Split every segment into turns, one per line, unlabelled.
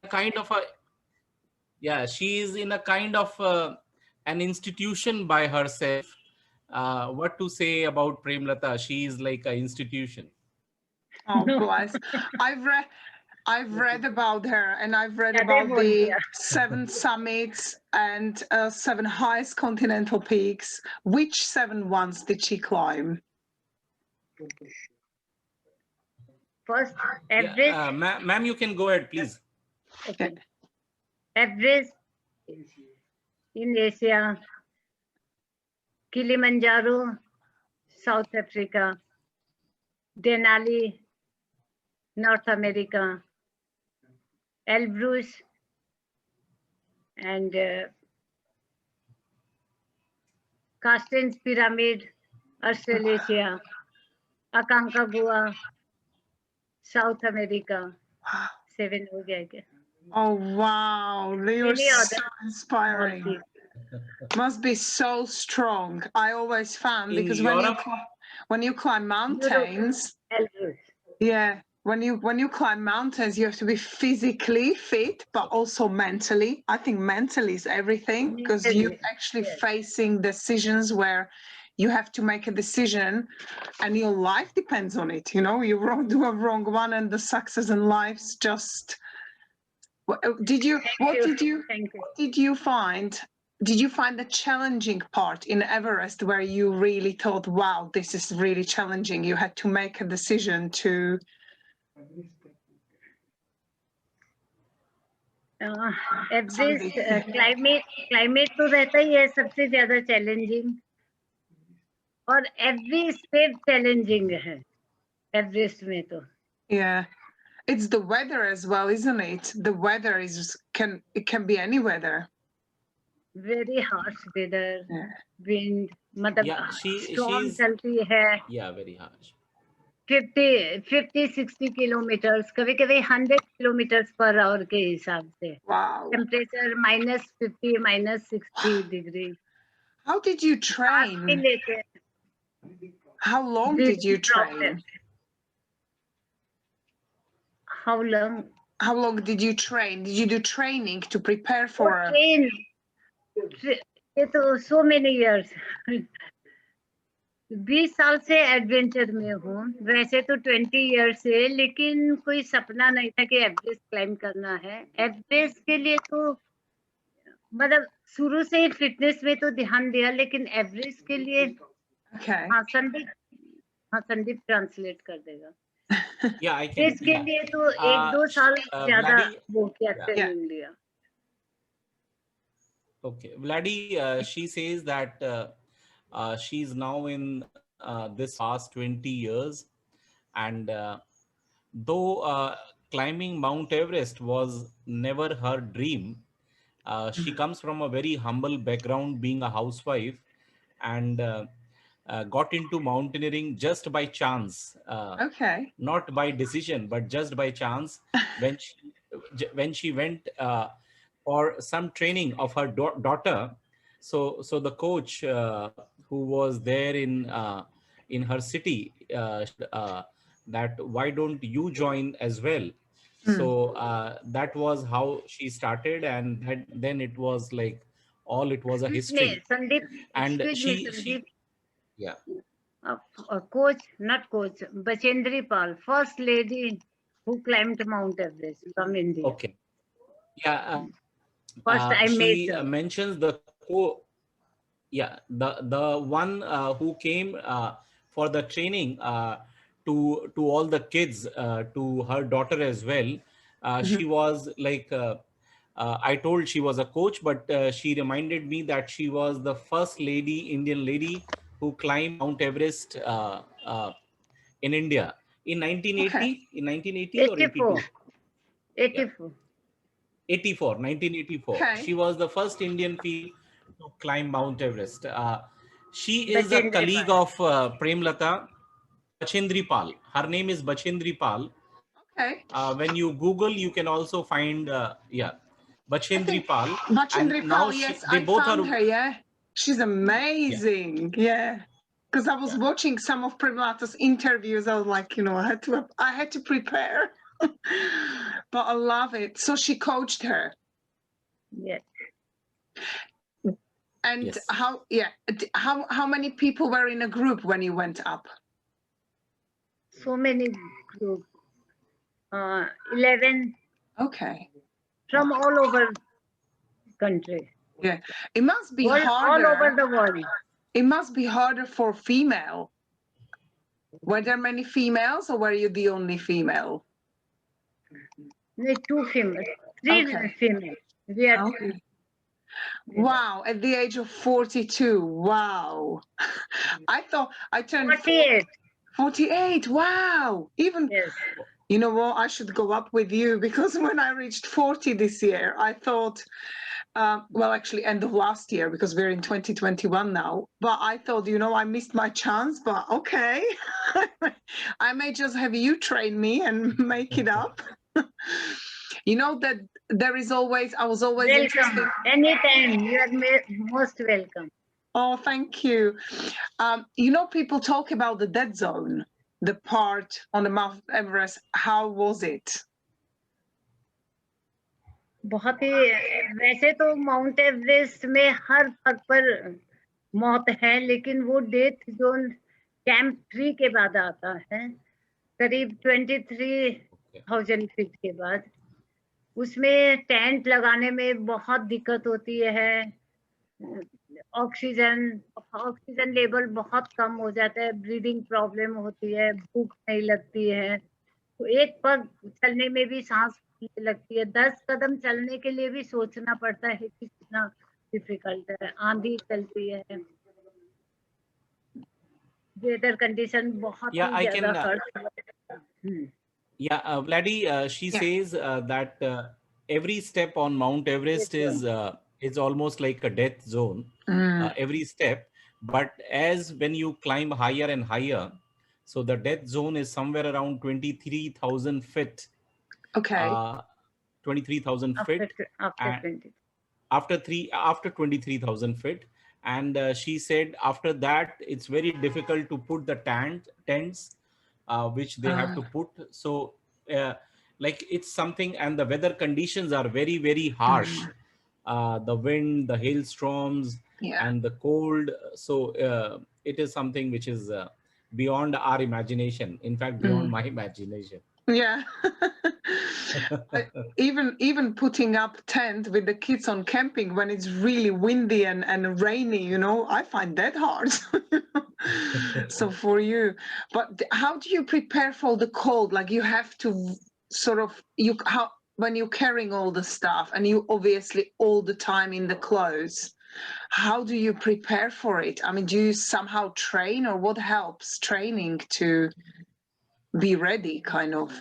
kind of a, yeah, she is in a kind of an institution by herself. What to say about Premlata? She is like an institution.
Oh,
No,
bless. I've read I've read about her, and I've read
ज्यादा ही
about
बोल
the
दिया.
7 summits and 7 highest continental peaks. Which 7 ones did she climb?
First,
Yeah,
Everest.
ma'am, you can go ahead, please.
Okay. Everest in Asia, Kilimanjaro, South Africa, Denali, North America, Elbrus, and Carsten's Pyramid, Australasia, Aconcagua, South America. 7 हो गया क्या?
Oh, wow. They were
Many
so
other small
inspiring.
peaks.
Must be so strong. I always found,
In
because
Europe,
when you climb mountains,
Elbrus.
yeah, when you climb mountains, you have to be physically fit, but also mentally. I think mentally is everything, because you're
Mentally,
actually
yes.
facing decisions where you have to make a decision and your life depends on it. You know, you do a wrong one and the success in life's just. What did you
Thank you.
did you find? Did you find the challenging part in Everest where you really thought, wow, this is really challenging? You had to make a decision to.
Everest climate तो रहता ही है सबसे ज्यादा challenging, और every step challenging है Everest में तो.
Yeah, it's the weather as well, isn't it? The weather it can be any weather.
Very harsh weather,
Yeah.
Wind, मतलब
yeah,
स्टॉर्म
she's,
चलती है.
yeah, very harsh.
50-60 किलोमीटर्स, कभी कभी 100 kilometres per hour के हिसाब से.
Wow.
Temperature -50 -60 degree.
How did you train? How long did you train?
How long?
How long did you train? Did you do training to prepare for a
Train. ये तो so many years. 20 साल से adventure में हूँ. वैसे तो 20 year से, लेकिन कोई सपना नहीं था कि एवरेस्ट क्लाइम करना है. एवरेस्ट के लिए तो मतलब शुरू से ही फिटनेस में तो ध्यान दिया, लेकिन एवरेस्ट के लिए.
Okay.
हाँ संदीप ट्रांसलेट कर देगा.
Yeah, I can.
इसके
Yeah.
लिए तो 1-2 साल ज्यादा
Vladi,
वो किया, ट्रेनिंग लिया.
okay, Vladi, she says that she's now in this past 20 years, and though climbing Mount Everest was never her dream, she comes from a very humble background, being a housewife, and got into mountaineering just by chance.
Okay.
Not by decision, but just by chance, when she went for some training of her daughter. So the coach who was there in her city that why don't you join as well. So that was how she started, and then it was like all, it was a history.
Sandeep,
And
excuse me,
she
Sandeep.
yeah.
Coach, not coach, Bachendri Pal, first lady who climbed Mount Everest from India.
Okay. Yeah.
First I met
She
her.
mentions the one who came for the training to all the kids, to her daughter as well. She was like, I told she was a coach, but she reminded me that she was the first Indian lady who climbed Mount Everest in India in 1980,
Okay.
in 1980 or 82.
84.
1984.
Okay.
She was the first Indian female to climb Mount Everest. She is a
Bachendri
colleague
Pal.
of Premlata, Bachendri Pal. Her name is Bachendri Pal.
Okay.
When you Google, you can also find, Bachendri Pal.
Bachendri
And now
Pal, yes,
they
I
both
found
are.
her, yeah. She's amazing. Yeah. Because I was
Yeah.
watching some of Premlata's interviews. I was like, I had to prepare. But I love it. So she coached her.
Yes.
And
Yes.
how many people were in a group when you went up?
So many groups. 11
Okay.
from all over country.
Yeah. It must be
All over
harder.
the world.
It must be harder for female. Were there many females or were you the only female?
No, 2 female, 3
Okay.
female. We are
Okay.
3.
Wow, at the age of 42. Wow. I thought I turned
48.
48. Wow. Even,
Yes.
you know what, I should go up with you because when I reached 40 this year, I thought, well, actually end of last year because we're in 2021 now, but I thought, you know, I missed my chance, but okay. I may just have you train me and make it up. You know that there is always, I was always interested.
Welcome. Anytime. You are most welcome.
Oh, thank you. You know, people talk about the dead zone, the part on the Mount Everest. How was it?
बहुत ही वैसे तो mount Everest में हर पग पर मौत है, लेकिन वो डेथ जोन कैंप 3 के बाद आता है, करीब 23,000 फीट के बाद। उसमें टेंट लगाने में बहुत दिक्कत होती है। ऑक्सीजन लेवल बहुत कम हो जाता है, ब्रीदिंग प्रॉब्लम होती है, भूख नहीं लगती है, तो एक पग चलने में भी सांस लगती है। 10 कदम चलने के लिए भी सोचना पड़ता है कि कितना डिफिकल्ट है। आंधी चलती है, वेदर कंडीशन बहुत
Yeah,
ही
I can.
ज्यादा hurt.
Yeah, Vladi, she
Yeah.
says that every step on Mount Everest is almost like a death zone. Every step, but as when you climb higher and higher, so the death zone is somewhere around 23,000 feet.
Okay.
23,000 feet.
after
and
20
after 23,000 feet, and she said after that it's very difficult to put the tents which they have to put. So like it's something, and the weather conditions are very, very harsh. The wind, the hailstorms,
Yeah.
and the cold. So it is something which is beyond our imagination, in fact beyond my imagination.
Yeah. Even putting up tent with the kids on camping when it's really windy and rainy, you know, I find that hard. So for you, but how do you prepare for the cold? Like you have to sort of, when you're carrying all the stuff and you obviously all the time in the clothes, how do you prepare for it? I mean, do you somehow train, or what helps training to be ready, kind of?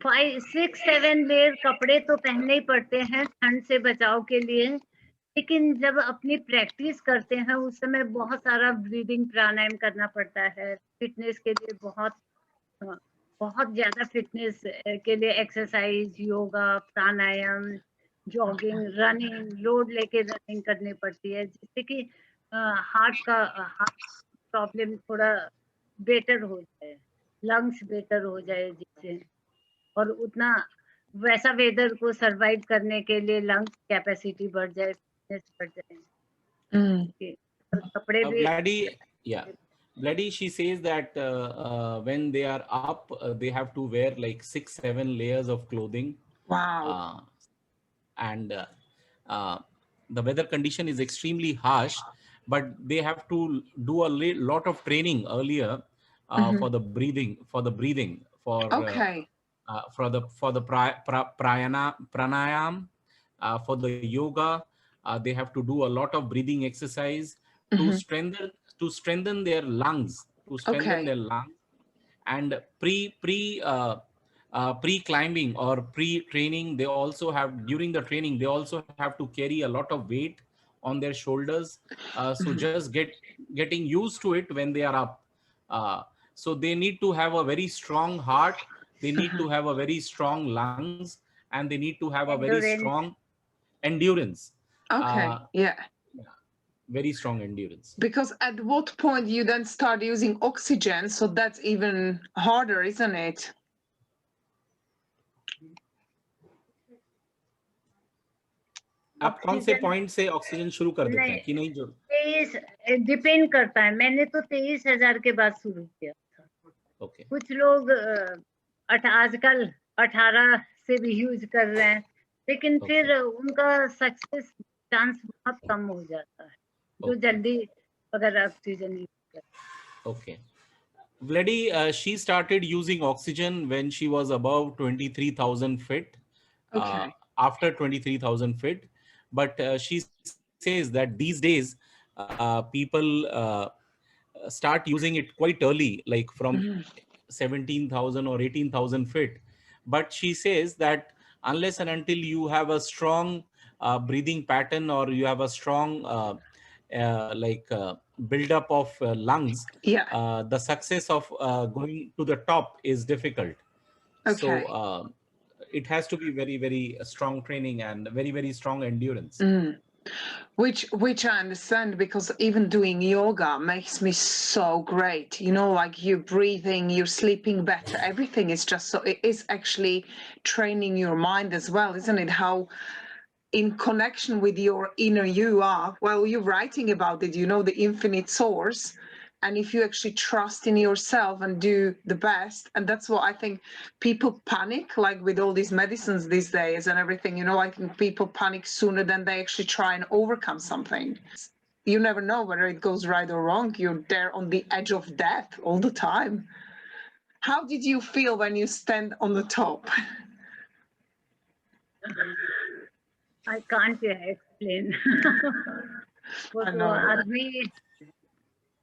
5, 6, 7 layer कपड़े तो पहनने ही पड़ते हैं ठंड से बचाव के लिए, लेकिन जब अपनी प्रैक्टिस करते हैं उस समय बहुत सारा ब्रीदिंग प्राणायाम करना पड़ता है। फिटनेस के लिए बहुत ज्यादा फिटनेस के लिए एक्सरसाइज, योगा, प्राणायाम, जॉगिंग, रनिंग, लोड लेके रनिंग करनी पड़ती है, जिससे कि हार्ट प्रॉब्लम थोड़ा बेटर हो जाए, लंग्स बेटर हो जाए, जिससे और उतना वैसा वेदर को सरवाइव करने के लिए लंग्स कैपेसिटी बढ़ जाए, फिटनेस बढ़ जाए। कपड़े भी
Vladi, she says that when they are up, they have to wear like 6, 7 layers of clothing.
Wow.
And the weather condition is extremely harsh, but they have to do a lot of training earlier for the breathing,
Okay.
for the pranayam, for the yoga. They have to do a lot of breathing exercise to strengthen their lungs, and pre-climbing or pre-training, they also have, during the training, they also have to carry a lot of weight on their shoulders. So just getting used to it when they are up. So they need to have a very strong heart, they need to have a very strong lungs, and they need to have a very strong endurance.
Okay. Yeah.
Very strong endurance.
Because at what point you then start using oxygen, so that's even harder, isn't it?
आप कौन से
oxygen
point से oxygen शुरू कर देते हैं कि नहीं जो
23 डिपेंड करता है। मैंने तो 23,000 के बाद शुरू किया था।
ओके
कुछ लोग आजकल 18 से भी यूज कर रहे हैं, लेकिन
Okay.
फिर उनका सक्सेस चांस बहुत कम हो जाता है जो
Okay.
जल्दी अगर ऑक्सीजन यूज कर।
Okay. Vladi, she started using oxygen when she was above 23,000 feet.
Okay.
After 23,000 feet, but she says that these days people start using it quite early, like from
Mhm.
17,000 or 18,000 feet. But she says that unless and until you have a strong breathing pattern, or you have a strong buildup of lungs,
Yeah.
the success of going to the top is difficult.
Okay.
So it has to be very, very strong training and very, very strong endurance.
Mm. Which I understand, because even doing yoga makes me so great. You know, like you're breathing, you're sleeping better. Everything is just so, it is actually training your mind as well, isn't it? How in connection with your inner you are. Well, you're writing about it, you know, the infinite source. And if you actually trust in yourself and do the best, and that's what I think people panic, like with all these medicines these days and everything, you know, I think people panic sooner than they actually try and overcome something. You never know whether it goes right or wrong. You're there on the edge of death all the time. How did you feel when you stand on the top?
I can't explain. वो
I
तो
know.
आदमी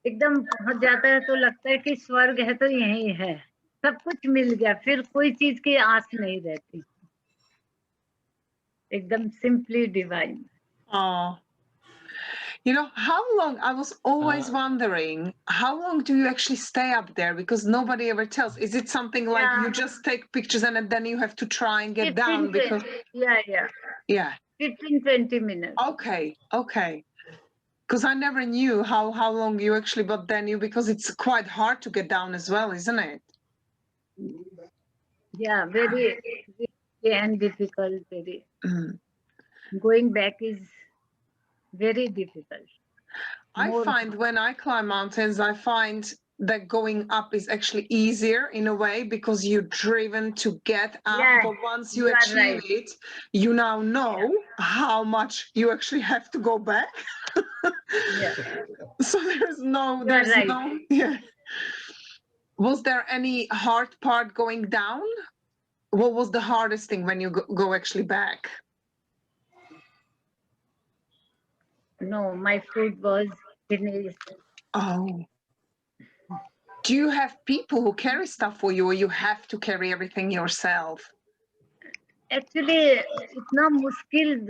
एकदम पहुंच जाता है तो लगता है कि स्वर्ग है तो यही है, सब कुछ मिल गया, फिर कोई चीज की आस नहीं रहती, एकदम simply divine.
Oh. You know, how long, I was always wondering, how long do you actually stay up there? Because nobody ever tells. Is it something like you just take pictures and then you have to try and get down? Because yeah,
15-20 minutes.
Okay. Because I never knew how long you actually, but then you, because it's quite hard to get down as well, isn't it?
Yeah, very and difficult, very.
Mm.
Going back is very difficult.
I find when I climb mountains, I find that going up is actually easier in a way, because you're driven to get up.
Yeah,
But once you
you are
achieve
right.
it, you now know how much you actually have to go back.
Yeah.
So there's no,
You are right.
yeah. Was there any hard part going down? What was the hardest thing when you go actually back?
No, my food was finished.
Oh. Do you have people who carry stuff for you, or you have to carry everything yourself?
Actually इतना मुश्किल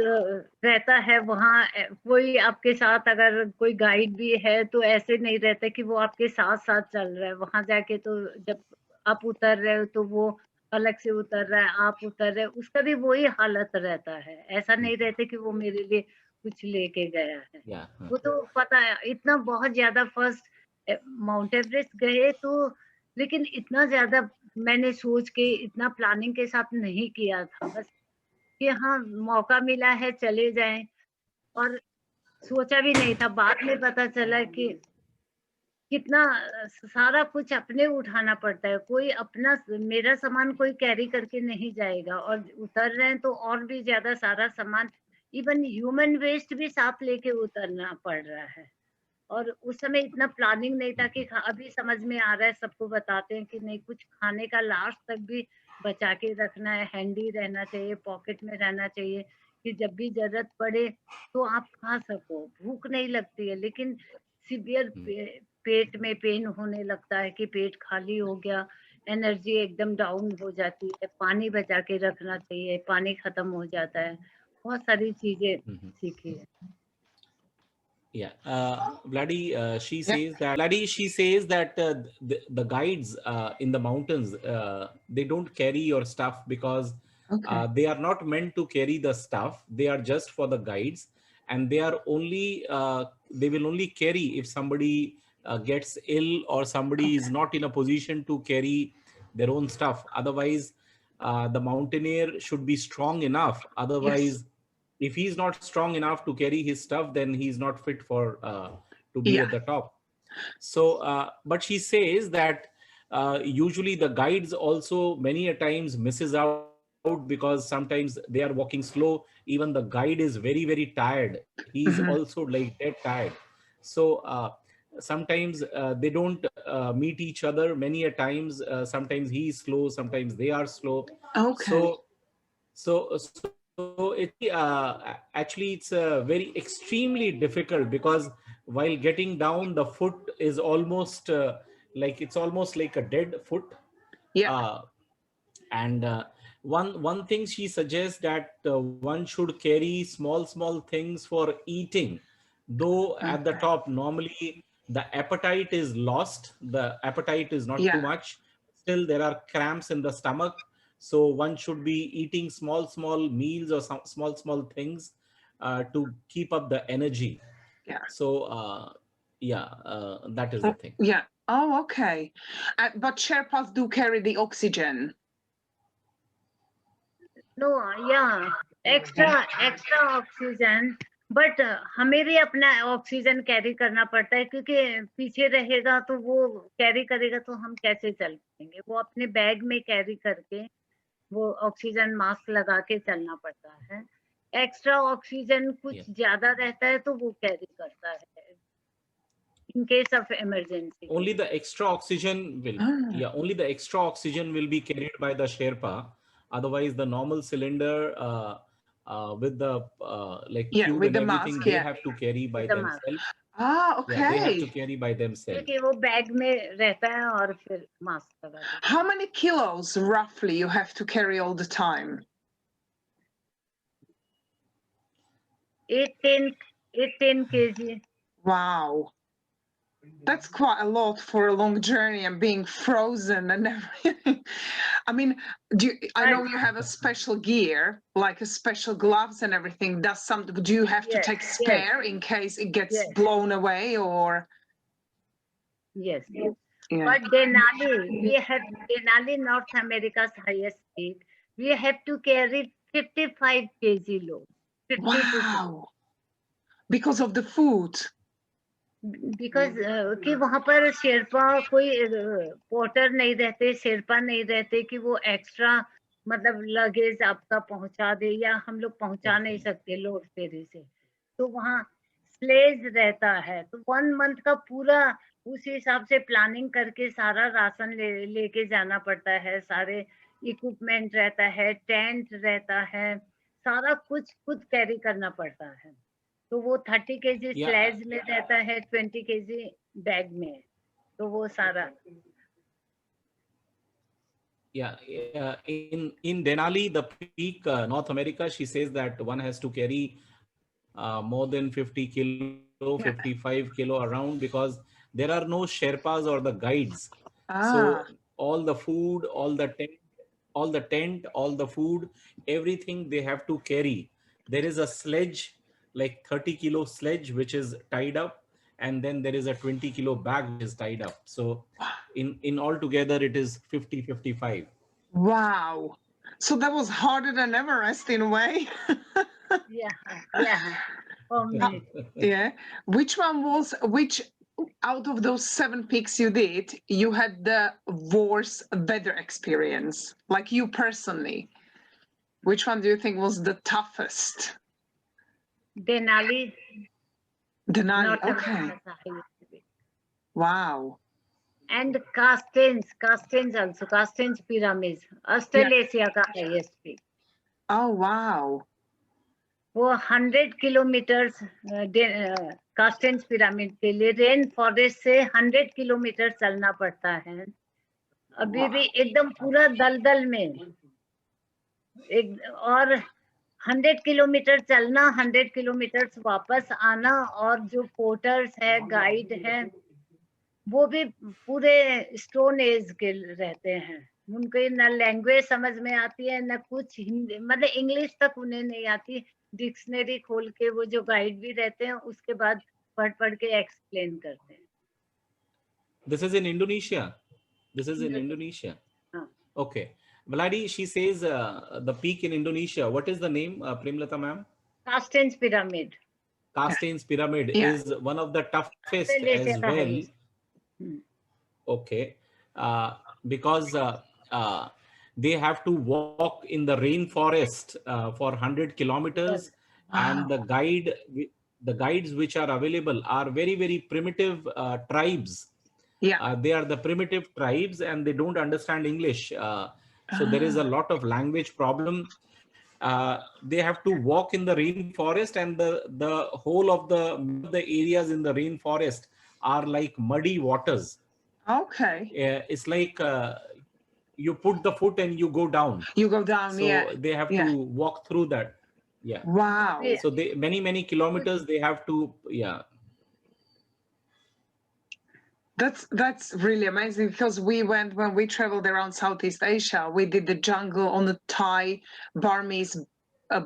रहता है वहाँ, कोई आपके साथ अगर कोई गाइड भी है तो ऐसे नहीं रहता कि वो आपके साथ साथ चल रहा है। वहां जाके तो जब आप उतर रहे हो तो वो अलग से उतर रहा है, आप उतर रहे हो, उसका भी वही हालत रहता है। ऐसा नहीं रहता कि वो मेरे लिए कुछ लेके गया है। वो तो पता है इतना बहुत ज्यादा। फर्स्ट माउंट एवरेस्ट गए तो, लेकिन इतना ज्यादा मैंने सोच के इतना प्लानिंग के साथ नहीं किया था, बस कि हाँ मौका मिला है चले जाएं, और सोचा भी नहीं था। बाद में पता चला कि कितना सारा कुछ अपने उठाना पड़ता है, कोई अपना मेरा सामान कोई कैरी करके नहीं जाएगा, और उतर रहे हैं तो और भी ज्यादा सारा सामान, इवन ह्यूमन वेस्ट भी साथ लेके उतरना पड़ रहा है। और उस समय इतना प्लानिंग नहीं था कि अभी समझ में आ रहा है, सबको बताते हैं कि नहीं, कुछ खाने का लास्ट तक भी बचा के रखना है, हैंडी रहना चाहिए, पॉकेट में रहना चाहिए, कि जब भी जरूरत पड़े तो आप खा सको। भूख नहीं लगती है, लेकिन सीवियर पेट में पेन होने लगता है कि पेट खाली हो गया, एनर्जी एकदम डाउन हो जाती है, पानी बचा के रखना चाहिए, पानी खत्म हो जाता है, बहुत सारी चीजें सीखी है।
Yeah, Vladi, she says that the guides in the mountains, they don't carry your stuff because they are not meant to carry the stuff. They are just for the guides, and they are only they will only carry if somebody gets ill or somebody is not in a position to carry their own stuff. Otherwise, the mountaineer should be strong enough. Otherwise, if he's not strong enough to carry his stuff, then he's not fit for to be
Yeah.
at the top. So, but she says that usually the guides also many a times misses out because sometimes they are walking slow. Even the guide is very, very tired. He's also
Mhm.
like dead tired. So sometimes they don't meet each other. Many a times, sometimes he is slow, sometimes they are slow.
Okay.
So actually it's very extremely difficult, because while getting down, the foot is almost like it's almost like a dead foot.
Yeah.
uh, and one thing she suggests, that one should carry small things for eating, though at the
Okay.
top normally the appetite is lost, the appetite is not too
Yeah.
much, still there are cramps in the stomach. So one should be eating small meals or some small things to keep up the energy.
Yeah.
So yeah, that is the
Oh,
thing.
yeah. Oh, okay. But Sherpas do carry the oxygen.
No या extra oxygen, but हमें भी अपना oxygen carry करना पड़ता है, क्योंकि पीछे रहेगा तो वो कैरी करेगा तो हम कैसे चल पाएंगे। वो अपने बैग में कैरी करके वो ऑक्सीजन मास्क लगा के चलना पड़ता है। एक्स्ट्रा ऑक्सीजन कुछ
Yeah.
ज्यादा रहता है तो वो कैरी करता है in case of emergency.
Only the extra oxygen will,
Oh.
yeah, only the extra oxygen will be carried by the Sherpa. Otherwise the normal cylinder with the like
Yeah,
tube
with
and
the
everything,
mask.
they
Yeah.
have to carry by themselves.
Ah,
Yeah, they have to
okay.
carry by themselves.
क्योंकि वो bag में रहता है और फिर mask लगा के।
How many kilos roughly you have to carry all the time?
18 kg.
Wow. That's quite a lot for a long journey and being frozen and everything. I mean, I know you have a special gear, like a special gloves and everything. Do you have to
Yes,
take
yes.
spare in case it gets
Yes.
blown away or?
Yes.
Yeah.
But Denali, North America's highest peak. We have to carry 55 kg load. 50 to
Wow. Because of the food.
Because कि वहां पर शेरपा कोई porter नहीं रहते, शेरपा नहीं रहते कि वो एक्स्ट्रा मतलब लगेज आपका पहुंचा दे, या हम लोग पहुंचा नहीं सकते लोड फेरी से, तो वहाँ स्लेज रहता है। तो 1 मंथ का पूरा उस हिसाब से प्लानिंग करके सारा राशन लेके जाना पड़ता है, सारे इक्विपमेंट रहता है, टेंट रहता है, सारा कुछ खुद कैरी करना पड़ता है। तो वो 30 kg
Yeah.
स्लेज में रहता है, 20 kg बैग में, तो वो सारा।
Yeah, in Denali, the peak, North America, she says that one has to carry more than 50 kilo, 55 kilo around, because there are no Sherpas or the guides. So
Ah,
all the food, all the food, everything they have to carry. There is a sledge, like 30 kilo sledge, which is tied up, and then there is a 20 kilo bag which is tied up. So in altogether it is 50-55.
wow. So that was harder than Everest in a way.
yeah for me.
Yeah. Which out of those 7 peaks you did, you had the worst weather experience? Like you personally, which one do you think was the toughest?
Denali,
Denali.
North
Okay.
America's highest peak.
Wow.
And Castens also, Castens pyramids, Australasia का highest peak.
Oh, wow.
वो 100 kilometre कास्टेंस pyramid के लिए rain forest से 100 kilometre चलना पड़ता है। अभी भी एकदम पूरा दलदल में और 100 किलोमीटर चलना, 100 किलोमीटर वापस आना, और जो पोर्टर्स है, गाइड है, वो भी पूरे स्टोन एज के रहते हैं। उनको न लैंग्वेज समझ में आती है, न कुछ हिंदी, मतलब इंग्लिश तक उन्हें नहीं आती। डिक्शनरी खोल के वो जो गाइड भी रहते हैं उसके बाद पढ़ के एक्सप्लेन करते हैं।
This is in Indonesia. This is in Indonesia. Okay. Vladi, she says the peak in Indonesia. What is the name, Premlata ma'am?
Carsten's pyramid.
Carsten's Pyramid
Yeah.
is one of the toughest
ले
as
चला है
well.
ये.
Okay, because they have to walk in the rainforest for 100 kilometers, and
Wow.
the guides which are available are very very primitive tribes.
Yeah.
They are the primitive tribes, and they don't understand English. So there is a lot of language problem. They have to walk in the rainforest, and the whole of the areas in the rainforest are like muddy waters.
Okay.
It's like you put the foot and you go down.
You go down. Yeah.
So they have
Yeah.
to walk through that. Yeah.
Wow.
Yeah.
So they many kilometers they have to. Yeah.
That's really amazing, because when we traveled around Southeast Asia, we did the jungle on the Thai Burmese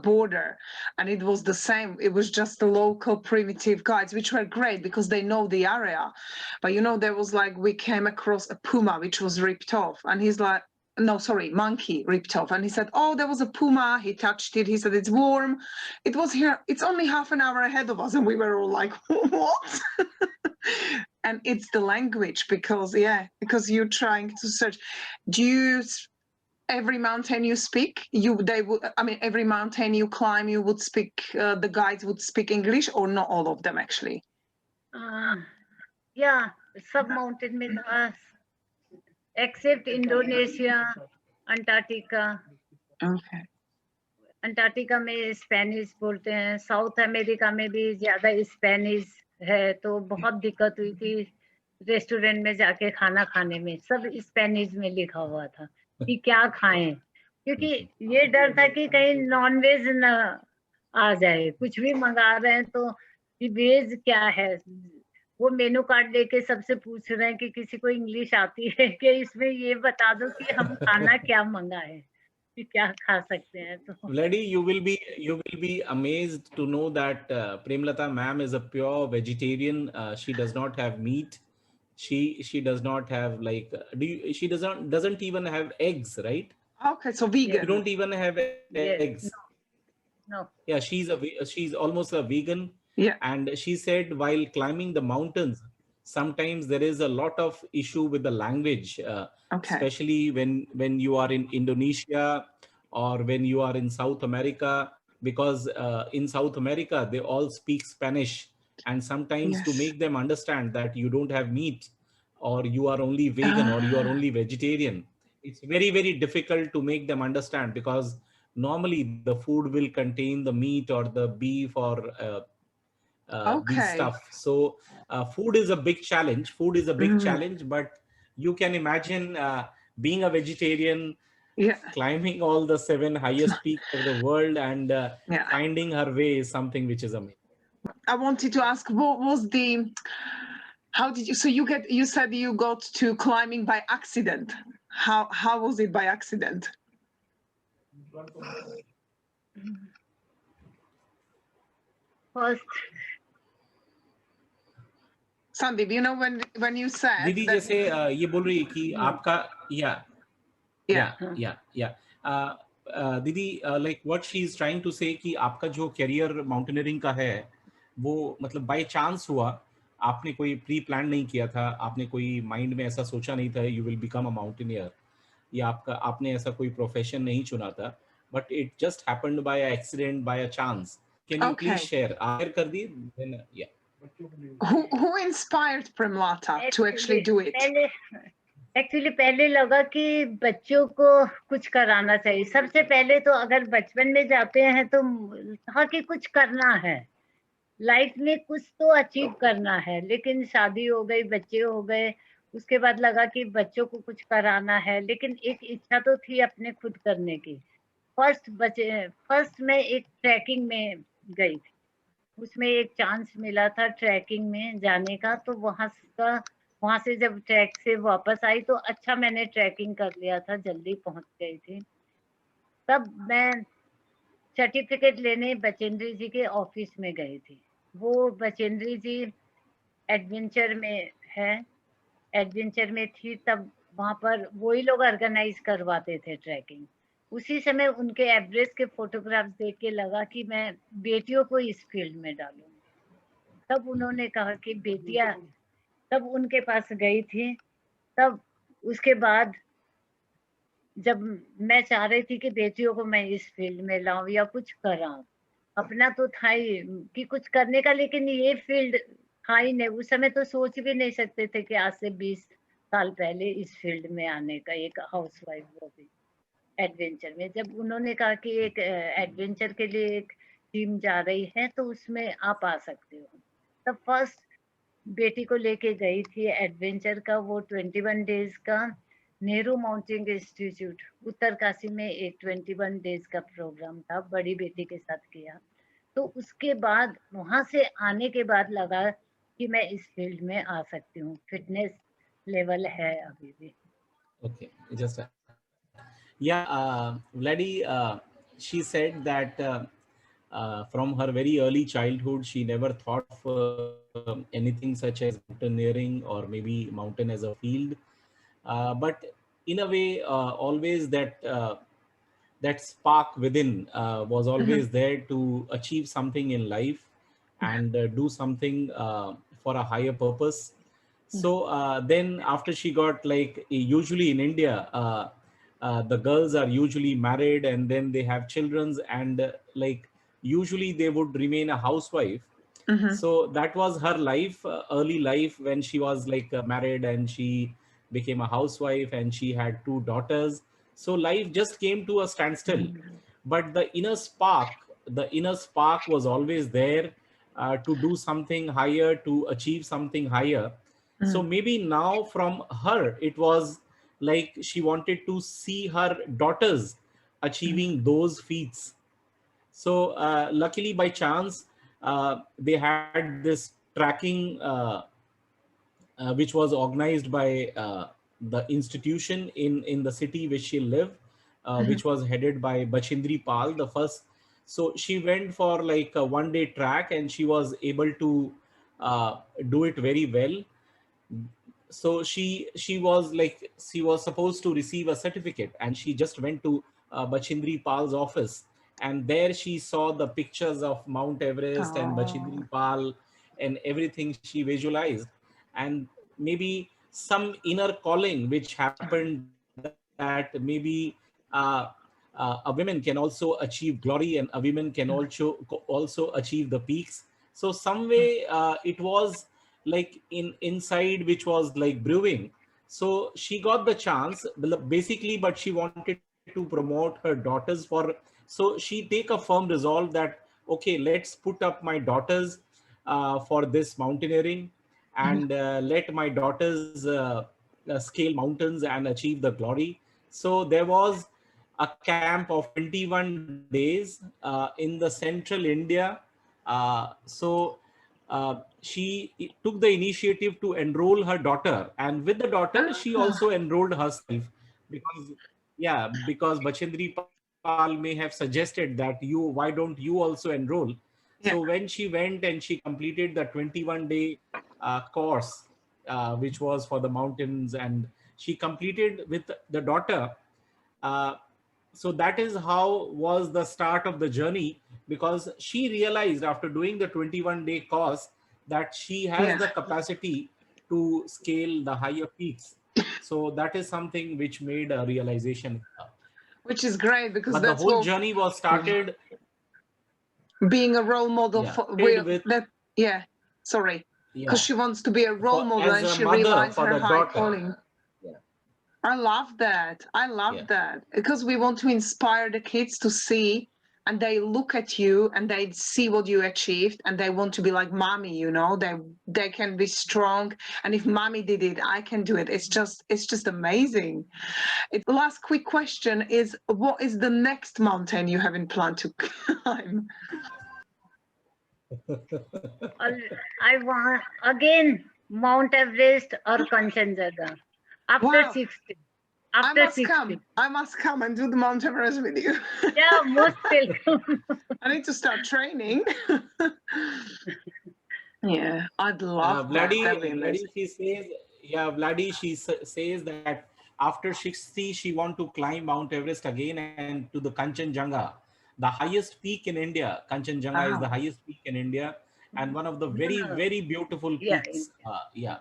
border, and it was the same. It was just the local primitive guides, which were great because they know the area. But there was like, we came across a puma which was ripped off, and he's like, no, sorry, monkey ripped off, and he said, oh, there was a puma. He touched it. He said, it's warm. It was here. It's only half an hour ahead of us, and we were all like, what? And it's the language, because you're trying to search. Do you every mountain you speak, every mountain you climb, you would speak, the guides would speak English, or not all of them actually?
Yeah, सब mountain में था, except Indonesia, Antarctica.
Okay.
Antarctica में Spanish बोलते हैं, south America में भी ज्यादा Spanish है, तो बहुत दिक्कत हुई थी रेस्टोरेंट में जाके खाना खाने में, सब स्पेनिश में लिखा हुआ था कि क्या खाएं, क्योंकि ये डर था कि कहीं नॉनवेज न आ जाए, कुछ भी मंगा रहे हैं तो कि वेज क्या है, वो मेनू कार्ड लेके सबसे पूछ रहे हैं कि किसी को इंग्लिश आती है कि इसमें ये बता दो कि हम खाना क्या मंगाएं, कि क्या खा सकते हैं. तो
Lady, you will be amazed to know that Premlata ma'am is a pure vegetarian. She does not have meat. She does not have like she doesn't even have eggs, right?
Okay, so
You
vegan.
don't even have
Yes.
eggs.
no.
Yeah, she's almost a vegan.
Yeah.
And she said while climbing the mountains, sometimes there is a lot of issue with the language,
Okay.
especially when you are in Indonesia or when you are in South America, because in South America they all speak Spanish, and sometimes to
Yes.
make them understand that you don't have meat, or you are only vegan, or you are only vegetarian, it's very very difficult to make them understand, because normally the food will contain the meat or the beef or these
Okay.
stuff. So food is a big challenge. Food is a big
Mhm.
challenge, but you can imagine being a vegetarian,
Yeah.
climbing all the 7 highest peaks of the world, and
Yeah.
finding her way is something which is amazing.
I wanted to ask, what was how did you, so you said you got to climbing by accident. How was it by accident?
First,
Sandeep, when you said
दीदी
that,
जैसे ये बोल रही है कि आपका दीदी like what she is trying to say कि आपका जो करियर माउंटेनियरिंग का है वो मतलब बाय चांस हुआ, आपने कोई प्री प्लान नहीं किया था, आपने कोई माइंड में ऐसा सोचा नहीं था you will become a mountaineer, या आपने ऐसा कोई प्रोफेशन नहीं चुना था, but it just happened by accident, by a chance. Can you please share कर दी then
who inspired Premlata to actually do it?
पहले लगा कि बच्चों को कुछ कराना चाहिए. सबसे पहले तो अगर बचपन में जाते हैं तो था कि कुछ करना है, लाइफ में कुछ तो अचीव करना है, लेकिन शादी हो गई, बच्चे हो गए, उसके बाद लगा कि बच्चों को कुछ कराना है, लेकिन एक इच्छा तो थी अपने खुद करने की. फर्स्ट मैं एक ट्रैकिंग में गई थी, उसमें एक चांस मिला था ट्रैकिंग में जाने का, तो वहां से जब ट्रैक से वापस आई तो अच्छा मैंने ट्रैकिंग कर लिया था, जल्दी पहुंच गई थी. तब मैं सर्टिफिकेट लेने बचेंद्री जी के ऑफिस में गई थी. वो बचेंद्री जी एडवेंचर में थी, तब वहां पर वही लोग ऑर्गेनाइज करवाते थे ट्रैकिंग. उसी समय उनके एवरेस्ट के फोटोग्राफ्स देख के लगा कि मैं बेटियों को इस फील्ड में डालूंगी। तब उन्होंने कहा कि बेटियां, तब उनके पास गई थी। तब उसके बाद जब मैं चाह रही थी कि बेटियों को मैं इस फील्ड में लाऊं या कुछ कराऊं, अपना तो था ही कि कुछ करने का, लेकिन ये फील्ड था ही नहीं। उस समय तो सोच भी नहीं सकते थे कि आज से 20 साल पहले इस फील्ड में आने का, एक हाउसवाइफ वो भी एडवेंचर में। जब उन्होंने कहा कि एक एडवेंचर के लिए एक टीम जा रही है तो उसमें आप आ सकते हो, तब फर्स्ट बेटी को लेके गई थी एडवेंचर का वो 21 डेज का नेहरू माउंटेन इंस्टीट्यूट उत्तरकाशी में एक 21 डेज का प्रोग्राम था, बड़ी बेटी के साथ किया। तो उसके बाद वहां से आने के बाद लगा कि मैं इस फील्ड में आ सकती हूँ, फिटनेस लेवल है अभी भी।
Okay, just yeah, Vladi, she said that from her very early childhood, she never thought of anything such as mountaineering or maybe mountain as a field. But in a way, always that spark within was
Mhm.
always there to achieve something in life and do something for a higher purpose. So then after she got, like, usually in India, the girls are usually married and then they have children, and like usually they would remain a housewife.
Mhm.
So that was her life, early life, when she was like married and she became a housewife and she had two daughters. So life just came to a standstill. But the inner spark was always there, to do something higher, to achieve something higher. So
Mm.
maybe now from her, it was like she wanted to see her daughters achieving those feats. So luckily, by chance, they had this tracking, which was organized by the institution in the city which she lived, which was headed by Bachindri Pal, the first. So she went for like a 1 day track, and she was able to do it very well. So she was supposed to receive a certificate, and she just went to Bachindri Pal's office, and there she saw the pictures of Mount Everest and
Oh.
Bachindri Pal and everything she visualized. And maybe some inner calling which happened, that maybe uh, a women can also achieve glory, and a women can also achieve the peaks. So some way it was like inside, which was like brewing. So she got the chance basically, but she wanted to promote her daughters for. So she take a firm resolve that, okay, let's put up my daughters for this mountaineering, and let my daughters scale mountains and achieve the glory. So there was a camp of 21 days in the central India. So she took the initiative to enroll her daughter, and with the daughter, she
Ah.
also enrolled herself, because, yeah, because Bachindri Pal may have suggested that, why don't you also enroll? So
Yeah.
when she went and she completed the 21-day course, which was for the mountains, and she completed with the daughter. uh, so that is how was the start of the journey, because she realized after doing the 21-day course that she has
Yeah.
the capacity to scale the higher peaks. So that is something which made a realization.
Which is great because
But the
that's
whole
what
journey was started,
being a role model
yeah,
for
started
will
with,
that. Yeah. Sorry. Because
yeah,
she wants to be a role
for
model
as
and
a
she
mother
realized
for
her
the
high
daughter.
calling.
Yeah,
I love that. I
yeah.
love that because we want to inspire the kids to see, and they look at you and they see what you achieved and they want to be like mommy, you know. They can be strong, and if mommy did it, I can do it. It's just amazing. Last quick question is, what is the next mountain you have in plan to climb?
I want again Mount Everest or Kanchenjunga after
Wow.
60.
I
After
must
60.
come. I must come and do the Mount Everest with you.
Yeah, most welcome.
I need to start training. Yeah, I'd love that. That'd be
Vladi,
amazing.
she says, yeah, Vladi, she says that After 60, she want to climb Mount Everest again and to the Kanchenjunga, the highest peak in India. Kanchenjunga is the
Wow.
highest peak in India and one of the very,
No,
very beautiful
yeah,
peaks. Yeah.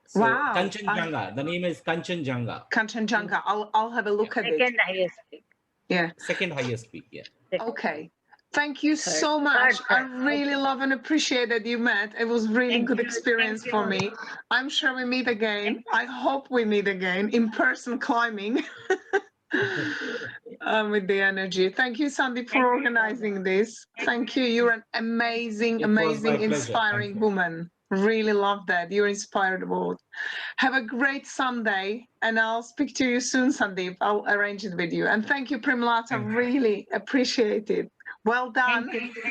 So
Wow.
Kanchenjunga, the name is Kanchenjunga,
Kanchenjunga. I'll have a look at it.
second highest peak.
Yeah.
second highest peak. Yeah.
Okay. Thank you
Third,
so much. I
third.
really
Okay.
love and appreciate that you met. It was really
Thank
good
you,
experience
thank
for
you.
me. I'm sure we meet again. I hope we meet again in person climbing with the energy. Thank you, Sandeep, for
Thank you so
organizing this. Thank you. You're an amazing,
It was my
amazing,
pleasure. Thank
inspiring
you.
woman. Really love that. You're inspired the world. Have a great Sunday, and I'll speak to you soon, Sandeep. I'll arrange it with you. And thank you, Primlata.
Thank you.
Really appreciate it. Well done.
Thank you.